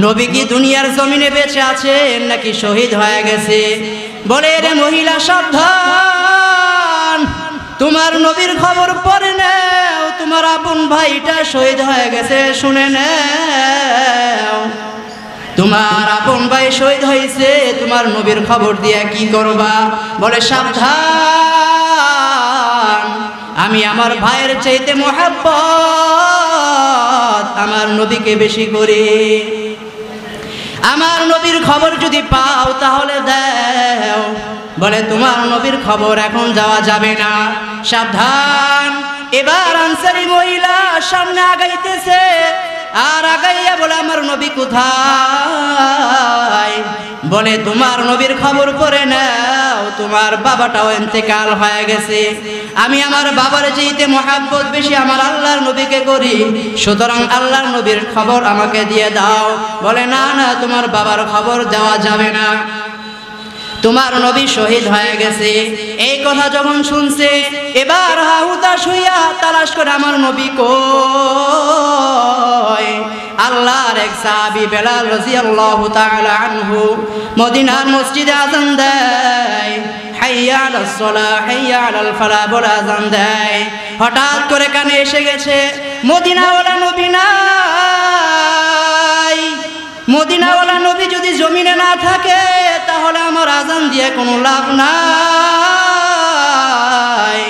নবী কি দুনিয়ার জমিনে বেঁচে আছেন নাকি শহীদ হয়ে গেছে? বলে রে মহিলা সাবধান, তোমার নবীর খবর পড়ে নাও, তোমার আপন ভাইটা শহীদ হয়ে গেছে শুনে নাও। তোমার আপন ভাই শহীদ হয়েছে, তোমার নবীর খবর দিয়ে কি করবা? বলে সাবধান, আমি আমার ভাইয়ের চাইতে মুহাব্বত আমার নবীকে বেশি করি। আমার নবীর খবর যদি পাও তাহলে দাও। বলে তোমার নবীর খবর এখন যাওয়া যাবে না, সাবধান। এবার আনসারী মহিলা সামনে আগাইতেছে, আর আগাইয়া বলে আমার নবী কোথায়? বলে তোমার নবীর খবর পড়ে নাও, তোমার বাবাটাও ইন্তেকাল হয়ে গেছে। আমি আমার বাবার চাইতে মুহাব্বত বেশি আমার আল্লাহর নবীকে করি, সুতরাং আল্লাহর নবীর খবর আমাকে দিয়ে দাও। বলে না না, তোমার বাবার খবর দেওয়া যাবে না, তোমার নবী শহীদ হয়ে গেছে। এই কথা যখন শুনছে, এবার হাহুতাশ হইয়া তালাশ করে আমার নবী কই। আল্লাহর এক সাহাবী বেলাল রাদিয়াল্লাহু তাআলা আনহু মদিনার মসজিদে আযান দেয়, হাইয়া আলাস সালাহ হাইয়া আলাল ফালাহ বলে আযান দেয়। হঠাৎ করে কানে এসে গেছে মদিনাওয়ালা নবী নাই। মদিনাওয়ালা নবী যদি জমিনে না থাকে তাহলে আমার আযান দিয়ে কোনো লাভ নাই।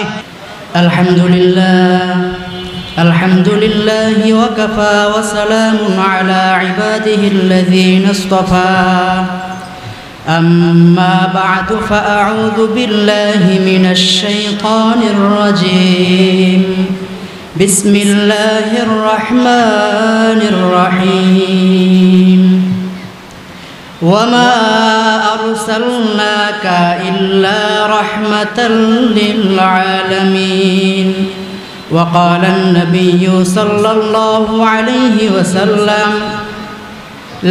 আলহামদুলিল্লাহ আলহামদুলিল্লাহি ওয়া কাফা ওয়া সালামুন আলা ইবাদিহিল্লাযীনা ইসতাফা। আম্মা বা'দু ফাআউযু বিল্লাহি মিনাশ শাইতানির রাজীম। বিসমিল্লাহির রাহমানির রাহিম। وما أرسلناك إلا رحمة للعالمين. وقال النبي صلى الله عليه وسلم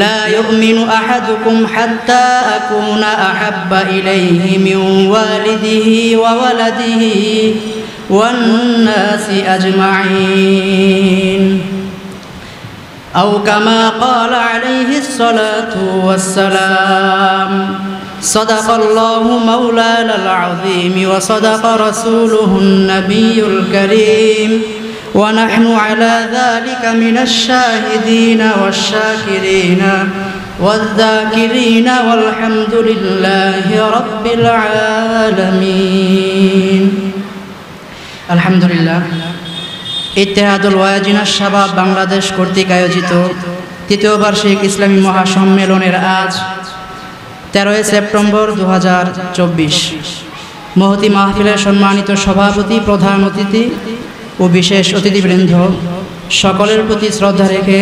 لا يؤمن أحدكم حتى أكون أحب إليه من والده وولده والناس أجمعين، أو كما قال عليه الصلاة والسلام. صدق الله مولانا العظيم وصدق رسوله النبي الكريم، ونحن على ذلك من الشاهدين والشاكرين والذاكرين والحمد لله رب العالمين. الحمد لله। ইত্তেহাদুল ওয়াজিনাস শাবাব বাংলাদেশ কর্তৃক আয়োজিত তৃতীয় বার্ষিক ইসলামী মহাসম্মেলনের আজ 13 সেপ্টেম্বর 2024 মহতি মাহফিলের সম্মানিত সভাপতি, প্রধান অতিথি ও বিশেষ অতিথিবৃন্দ সকলের প্রতি শ্রদ্ধা রেখে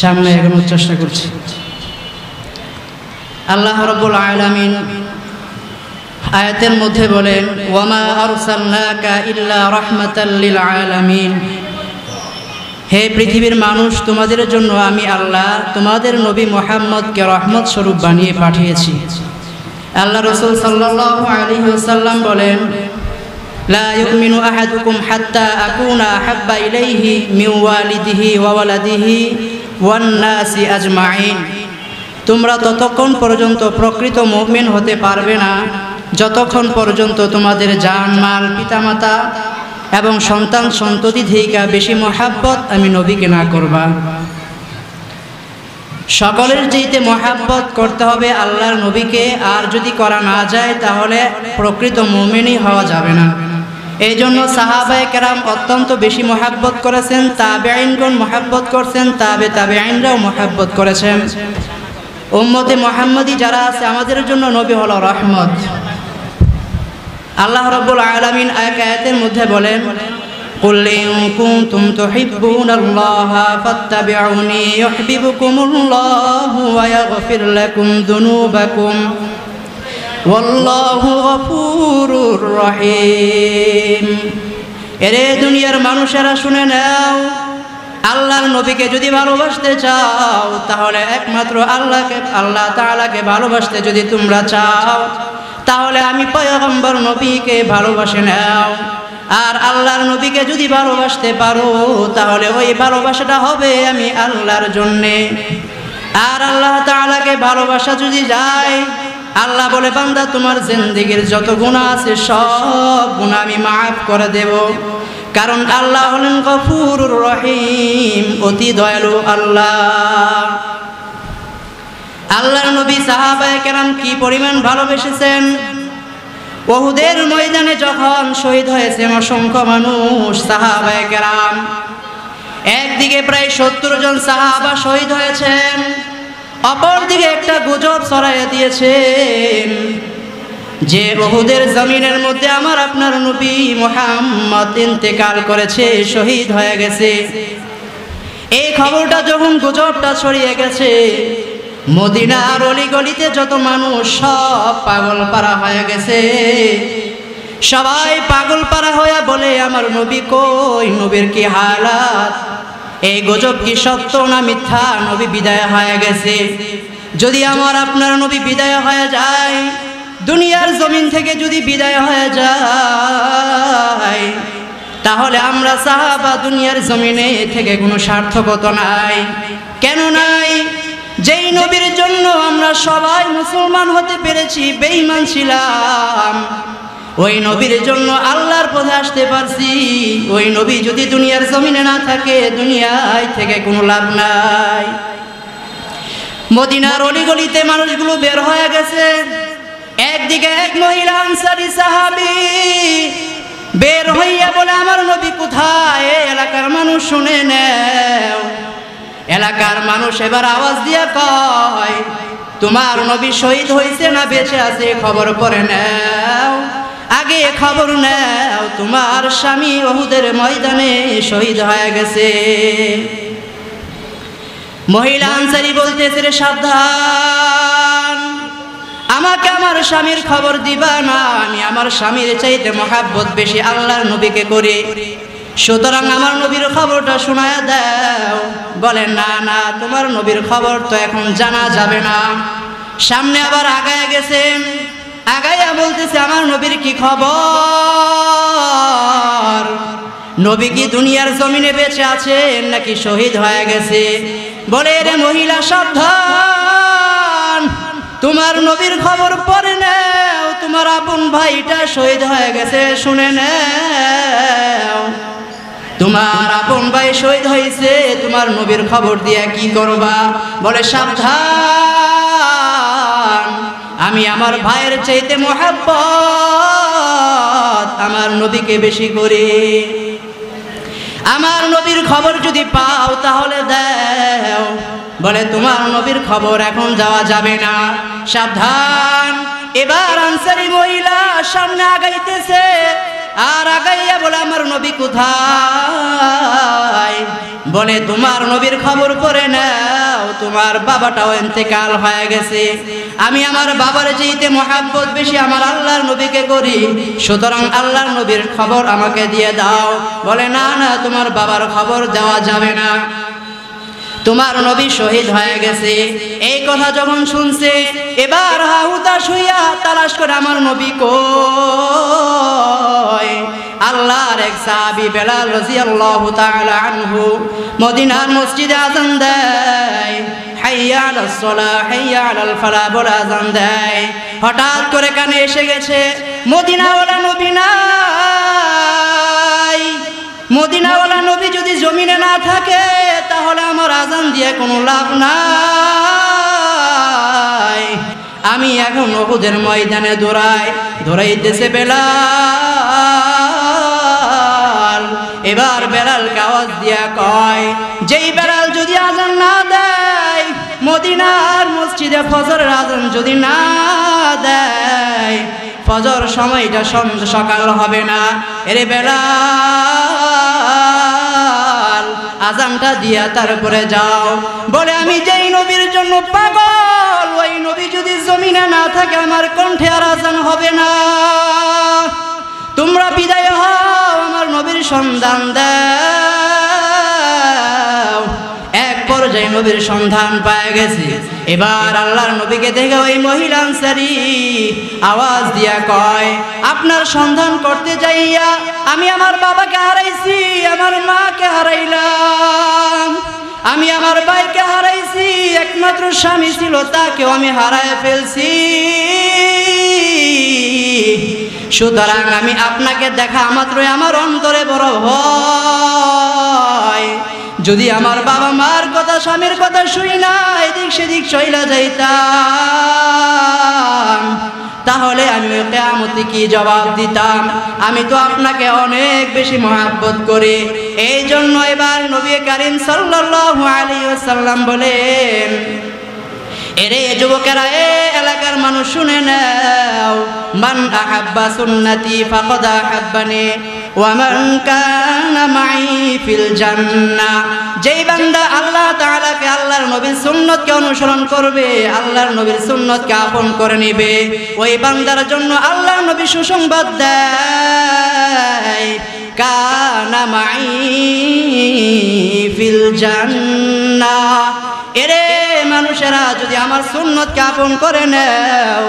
সামনে এগোনোর চেষ্টা করছি। আল্লাহ রাব্বুল আলামিন আয়াতের মধ্যে বলেন, ওয়ামা আরসালনাকা ইল্লা রাহমাতাল লিল আলামিন। হে পৃথিবীর মানুষ, তোমাদের জন্য আমি আল্লাহ তোমাদের নবী মুহাম্মদকে রহমত স্বরূপ বানিয়ে পাঠিয়েছি। আল্লাহ রাসূল সাল্লাল্লাহু আলাইহি ওয়াসাল্লাম বলেন, লা ইউমিনু আহাদুকুম হাত্তা আকুনা আহাব্বা ইলাইহি মিন ওয়ালিদিহি ওয়া ওয়ালাদিহি ওয়ান নাসি আজমাইন। তোমরা ততক্ষণ পর্যন্ত প্রকৃত মুমিন হতে পারবে না যতক্ষণ পর্যন্ত তোমাদের জান মাল পিতামাতা এবং সন্তান সন্ততি থেকে বেশি মহাব্বত আমি নবীকে না করবা। সকলের চাইতে মহাব্বত করতে হবে আল্লাহর নবীকে, আর যদি করা না যায় তাহলে প্রকৃত মুমিনই হওয়া যাবে না। এই জন্য সাহাবায়ে কেরাম অত্যন্ত বেশি মহাব্বত করেছেন, তাবেঈনগণ মহাব্বত করছেন, তাবেঈনরাও মহাব্বত করেছেন। উম্মতে মুহাম্মদী যারা আছে আমাদের জন্য নবী হলো রহমত। আল্লাহ রাব্বুল আলামিন আয়াতের মধ্যে বলেন, কুল ইন কুনতুম তুহিব্বুনাল্লাহা ফাত্তাবিউনি ইউহিব্বুকুমুল্লাহু ওয়া ইয়াগফির লাকুম যুনুবাকুম ওয়াল্লাহু গফুরুর রহিম। এরে দুনিয়ার মানুষেরা শুনে নাও, আল্লাহর নবীকে যদি ভালোবাসতে চাও তাহলে একমাত্র আল্লাহ তাআলাকে ভালোবাসতে যদি তোমরা চাও তাহলে আমি পয়গম্বর নবীকে ভালোবাসে নাও। আর আল্লাহর নবীকে যদি ভালোবাসতে পারো তাহলে ওই ভালোবাসাটা হবে আমি আল্লাহর জন্যে। আর আল্লাহ তাআলাকে ভালোবাসা যদি যায়, আল্লাহ বলে বান্দা তোমার জিন্দেগীর যত গুনাহ আছে সব গুনাহ আমি মাফ করে দেব। কারণ আল্লাহ হলেন গফুরুর রহিম, অতি দয়ালু আল্লাহ। আল্লাহর নবী সাহাবায়ে কেরাম কি পরিমাণ ভালোবেসেছেন। উহুদের ময়দানে যখন শহীদ হয়েছেন অসংখ্য মানুষ সাহাবায়ে কেরাম, একদিকে প্রায় 70 জন সাহাবা শহীদ হয়েছেন, অপরদিকে একটা গুজব ছড়াইয়া দিয়েছেন যে উহুদের জমিনের মধ্যে আমার আপনার নবী মুহাম্মদ ইন্তেকাল করেছে, শহীদ হয়ে গেছে। এই খবরটা যখন গুজবটা ছড়িয়ে গেছে, মদিনার অলিগলিতে যত মানুষ সব পাগল পারা হয়ে গেছে। সবাই পাগল পারা হয়ে বলে আমার নবী কই, নবীর কি হালাত, এই গজব কি সত্য না মিথ্যা, নবী বিদায় হয়ে গেছে। যদি আমার আপনার নবী বিদায় হয়ে যায়, দুনিয়ার জমিন থেকে যদি বিদায় হয়ে যায়, তাহলে আমরা সাহাবা দুনিয়ার জমিনে থেকে কোনো সার্থকতা নাই। কেন নাই? যেই নবীর জন্য আমরা সবাই মুসলমান হতে পেরেছি, বেঈমান ছিলাম, ওই নবীর জন্য আল্লাহর পথে আসতে পারছি, ওই নবী যদি দুনিয়ার জমিনে না থাকে, দুনিয়ায় থেকে কোনো লাভ নাই। মদিনার অলিগলিতে মানুষগুলো বের হয়ে গেছে। একদিকে এক মহিলা আনসারী সাহাবী বের হইয়া বলে আমার নবী কোথায়, এলাকার মানুষ শুনে নেও। এলাকার মানুষ এবার আওয়াজ দিয়ে কয় তোমার নবী শহীদ হয়েছে না বেঁচে আছে খবর করে নাও, আগে খবর নাও, তোমার স্বামী উহুদের ময়দানে শহীদ হয়ে গেছে। মহিলা আনসারী বলতেছে রে সাবধান, আমাকে আমার স্বামীর খবর দিবা না, আমি আমার স্বামীর চাইতে মহাব্বত বেশি আল্লাহর নবীকে করি, সুতরাং আমার নবীর খবরটা শোনায়া দাও। বলেন না না, তোমার নবীর খবর তো এখন জানা যাবে না। সামনে আবার আগায় গেছে, আগাইয়া বলতেছে আমার নবীর কি খবর, নবী কি দুনিয়ার জমিনে বেঁচে আছে নাকি শহীদ হয়ে গেছে। বলে রে মহিলা সাবধান, তোমার নবীর খবর পরে নাও, তোমার আপন ভাইটা শহীদ হয়ে গেছে শুনে নাও। তোমার আপন ভাই শহীদ হয়েছে, তোমার নবীর খবর দিয়ে কি করবা। বলে সাবধান, আমি আমার ভাইয়ের চাইতে মহাব্বত আমার নবীকে বেশি করি, আমার নবীর খবর যদি পাও তাহলে দাও। বলে তোমার নবীর খবর এখন যাওয়া যাবে না, সাবধান। এবার আনসারী মহিলা সামনে আগাইতেছে, আর আগাইয়া বলে আমার নবী কোথায়। বলে তোমার নবীর খবর পরে নাও, তোমার বাবাটাও ইন্তেকাল হয়ে গেছে, আমি আমার বাবার চাইতে মহাব্বত বেশি আমার আল্লাহর নবীকে করি, সুতরাং আল্লাহর নবীর খবর আমাকে দিয়ে দাও। বলে না না, তোমার বাবার খবর দেওয়া যাবে না, তোমার নবী শহীদ হয়ে গেছে। এই কথা যখন শুনছে, এবার হাহুতাশ হইয়া তালাশ করে আমার নবী কই। আল্লাহর এক সাহাবী বেলাল রাদিয়াল্লাহু তাআলা আনহু মদিনার মসজিদে আযান দেয়, হাইয়া আলাস সালাহ হাইয়া আলাল ফালাহ বলে আযান দেয়। হঠাৎ করে কানে এসে গেছে মদিনাওয়ালা নবী নাই। মদিনাওয়ালা নবী যদি জমিনে না থাকে তাহলে আমার আযান দিয়ে কোনো লাভ নাই। আমি এখন উহুদের ময়দানে দৌড়াইতেছে বেলাল। এবার বেলালকে আওয়াজ দিয়া কয়, যেই বেলাল যদি আযান না দেয়, মদিনার মসজিদে ফজরের আযান যদি না দেয়, ফজর সময়টা সকাল হবে না। এরে বেলাল, আযানটা দিয়া তারপরে যাও। বলে আমি যেই নবীর জন্য পাগল, ওই নবী যদি জমিনে না থাকে আমার কণ্ঠে আর আযান হবে না। তোমরা বিদায় হও, আমার নবীর সন্ধান দাও। এক পর্যায়ে নবীর সন্ধান পায় গেছে। এবার আল্লাহর নবীকে দেখে ওই মহিলা আনসারী আওয়াজ দিয়া কয়, আপনার সন্ধান করতে যাইয়া আমি আমার বাবাকে হারাইছি, আমার মাকে হারাইলাম, আমি আমার ভাইকে হারাইছি, একমাত্র স্বামী ছিল তাকেও আমি হারায় ফেলছি। সুতরাং আমি আপনাকে দেখা মাত্রই আমার অন্তরে বড় ভয়। যদি আমার বাবা মার কথা, স্বামীর কথা শুই না এদিক সেদিক চইলা যাইতাম, তাহলে আমি কিয়ামতে কি জবাব দিতাম? আমি তো আপনাকে অনেক বেশি মহব্বত করি। এই জন্য এবার নবী করিম সাল্লাল্লাহু আলাইহি ওয়াসাল্লাম বলেন, এরে যুবকেরা, এ এলাকার মানুষ শুনে নাও, মান আহাব্বা সুন্নতি ফাকাদ আহাব্বানি ওয়া মান কানা মাই ফিল জান্নাহ। যেই বান্দা আল্লাহ তাআলাকে, আল্লাহর নবীর সুন্নতকে অনুসরণ করবে, আল্লাহর নবীর সুন্নতকে আপন করে নেবে, ওই বান্দার জন্য আল্লাহর নবী সুসংবাদ দেয়, কানা মাই ফিল জান্নাহ। এরে মানুষেরা, যদি আমার সুন্নতকে আপন করে নাও,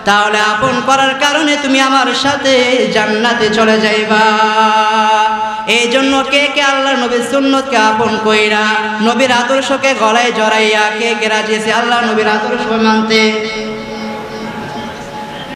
তাহলে আপন করার কারণে তুমি আমার সাথে জান্নাতে চলে যাইবা। এই জন্য কে কে আল্লাহর নবীর সুন্নতকে আপন কইরা, নবীর আদর্শকে গলায় জড়াইয়া কে কে রাজি আছে আল্লাহর নবীর আদর্শ মানতে?